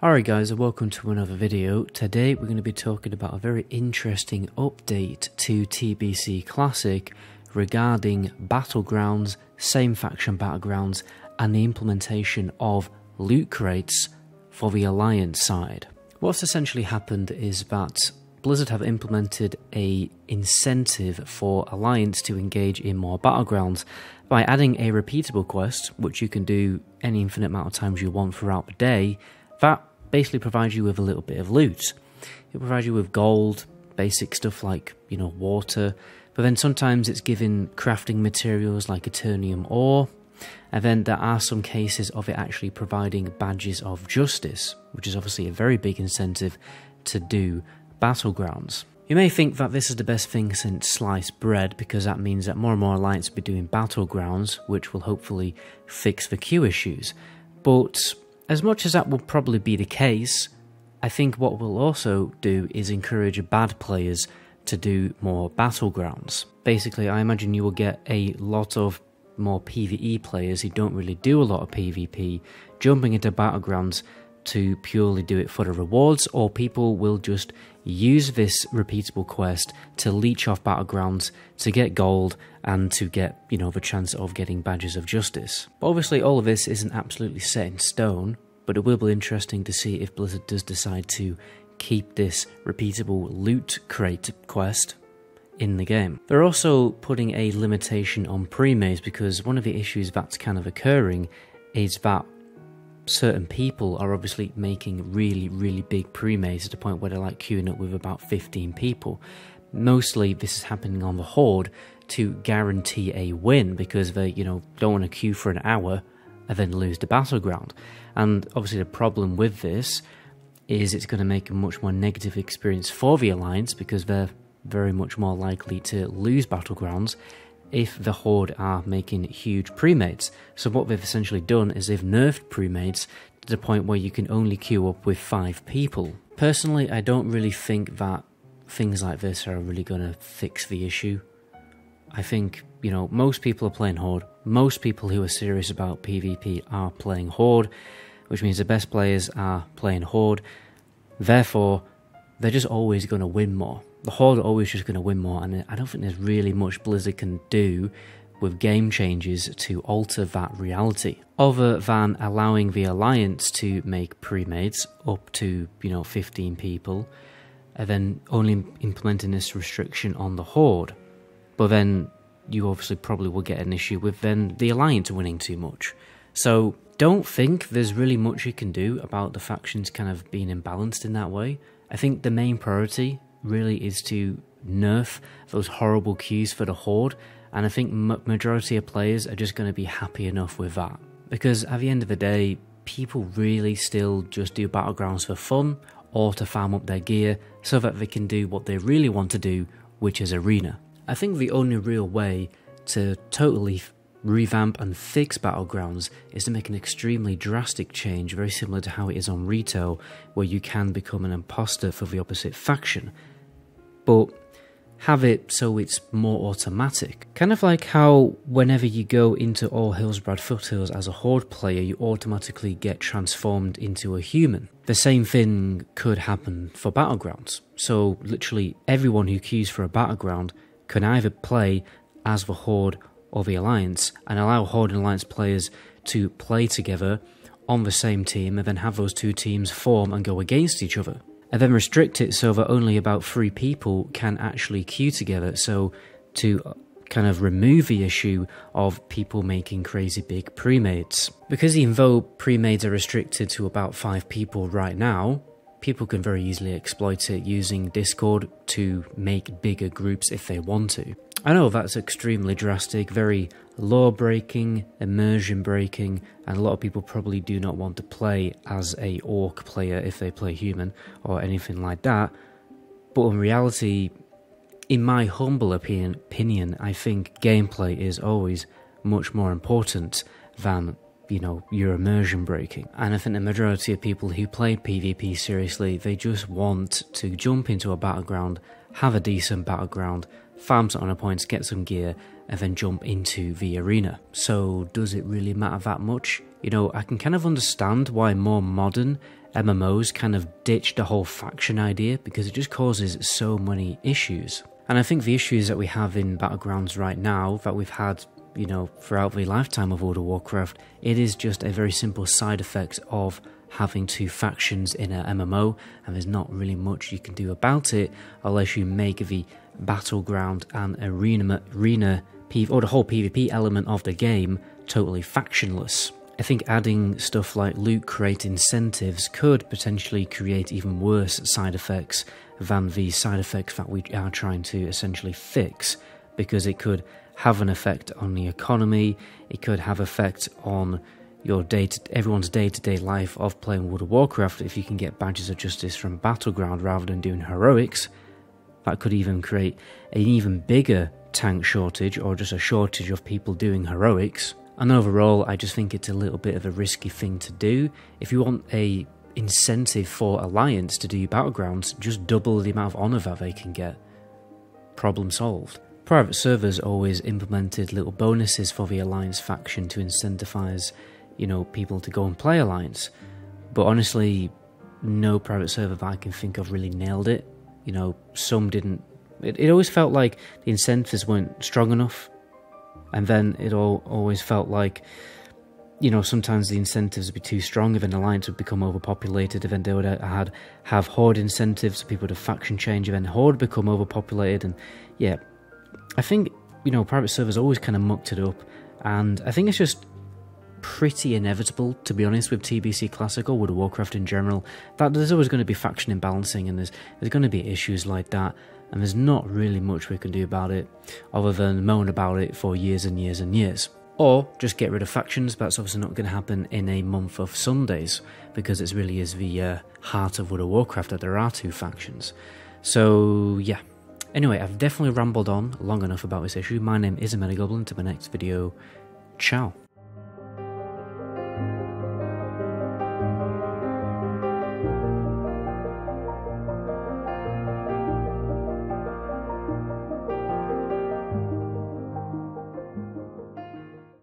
Alright guys, and welcome to another video. Today we're going to be talking about a very interesting update to TBC Classic regarding Battlegrounds, same faction Battlegrounds, and the implementation of loot crates for the Alliance side. What's essentially happened is that Blizzard have implemented an incentive for Alliance to engage in more Battlegrounds by adding a repeatable quest, which you can do any infinite amount of times you want throughout the day, that basically provides you with a little bit of loot. It provides you with gold, basic stuff like, water, but then sometimes it's giving crafting materials like Eternium ore, and then there are some cases of it actually providing badges of justice, which is obviously a very big incentive to do Battlegrounds. You may think that this is the best thing since sliced bread, because that means that more and more Alliance will be doing Battlegrounds, which will hopefully fix the queue issues, but as much as that will probably be the case, I think what we'll also do is encourage bad players to do more Battlegrounds. Basically, I imagine you will get a lot of more PvE players who don't really do a lot of PvP jumping into Battlegrounds to purely do it for the rewards, or people will just use this repeatable quest to leech off Battlegrounds to get gold and to get, the chance of getting badges of justice. But obviously all of this isn't absolutely set in stone, but it will be interesting to see if Blizzard does decide to keep this repeatable loot crate quest in the game. They're also putting a limitation on pre-maze, because one of the issues that's kind of occurring is that certain people are obviously making really big pre-maze to the point where they're like queuing up with about 15 people. Mostly this is happening on the Horde to guarantee a win, because they don't want to queue for an hour and then lose the battleground. And obviously the problem with this is it's going to make a much more negative experience for the Alliance, because they're very much more likely to lose Battlegrounds if the Horde are making huge pre-mates. So what they've essentially done is they've nerfed pre-mates to the point where you can only queue up with 5 people. Personally, I don't really think that things like this are really going to fix the issue. I think, most people are playing Horde. Most people who are serious about PvP are playing Horde, which means the best players are playing Horde. Therefore, they're just always going to win more. The Horde are always just going to win more, and I don't think there's really much Blizzard can do with game changes to alter that reality, other than allowing the Alliance to make pre-mates up to, 15 people, and then only implementing this restriction on the Horde. But then you obviously probably will get an issue with then the Alliance winning too much. So don't think there's really much you can do about the factions kind of being imbalanced in that way. I think the main priority really is to nerf those horrible queues for the Horde, and I think majority of players are just going to be happy enough with that, because at the end of the day, people really still just do Battlegrounds for fun or to farm up their gear so that they can do what they really want to do, which is Arena. I think the only real way to totally revamp and fix Battlegrounds is to make an extremely drastic change, very similar to how it is on retail, where you can become an imposter for the opposite faction, but have it so it's more automatic. Kind of like how whenever you go into All Hillsbrad Foothills as a Horde player, you automatically get transformed into a human. The same thing could happen for Battlegrounds. So literally everyone who queues for a Battleground can either play as the Horde or the Alliance, and allow Horde and Alliance players to play together on the same team, and then have those two teams form and go against each other. And then restrict it so that only about 3 people can actually queue together, so to kind of remove the issue of people making crazy big pre-mates. Because even though pre-mates are restricted to about 5 people right now, people can very easily exploit it using Discord to make bigger groups if they want to. I know that's extremely drastic, very law-breaking, immersion-breaking, and a lot of people probably do not want to play as a orc player if they play human or anything like that, but in reality, in my humble opinion, I think gameplay is always much more important than, your immersion breaking. And I think the majority of people who play PvP seriously, they just want to jump into a battleground, have a decent battleground, farm some honor points, get some gear, and then jump into the arena. So does it really matter that much? I can kind of understand why more modern MMOs kind of ditched the whole faction idea because it just causes so many issues. And I think the issues that we have in Battlegrounds right now, that we've had, you know, throughout the lifetime of World of Warcraft, it is just a very simple side effect of having two factions in an MMO, and there's not really much you can do about it unless you make the Battleground and arena or the whole PvP element of the game totally factionless. I think adding stuff like loot crate incentives could potentially create even worse side effects than the side effects that we are trying to essentially fix, because it could have an effect on the economy, it could have effect on your everyone's day-to-day life of playing World of Warcraft. If you can get badges of justice from Battleground rather than doing heroics, that could even create an even bigger tank shortage, or just a shortage of people doing heroics. And overall, I just think it's a little bit of a risky thing to do. If you want a incentive for Alliance to do Battlegrounds, just double the amount of honour that they can get. Problem solved. Private servers always implemented little bonuses for the Alliance faction to incentivize, you know, people to go and play Alliance. But honestly, no private server that I can think of really nailed it. You know, some didn't. It always felt like the incentives weren't strong enough. And then it always felt like, you know, sometimes the incentives would be too strong, if an alliance would become overpopulated, then they would have horde incentives, so people would have faction change, and then horde become overpopulated. And yeah, I think, you know, private servers always kind of mucked it up, and I think it's just pretty inevitable, to be honest, with TBC Classic or World of Warcraft in general, that there's always going to be faction imbalancing, and there's going to be issues like that, and there's not really much we can do about it, other than moan about it for years and years and years. Or just get rid of factions, but that's obviously not going to happen in a month of Sundays, because it really is the heart of World of Warcraft that there are two factions. So yeah. Anyway, I've definitely rambled on long enough about this issue. My name is MetaGoblin. To my next video, ciao.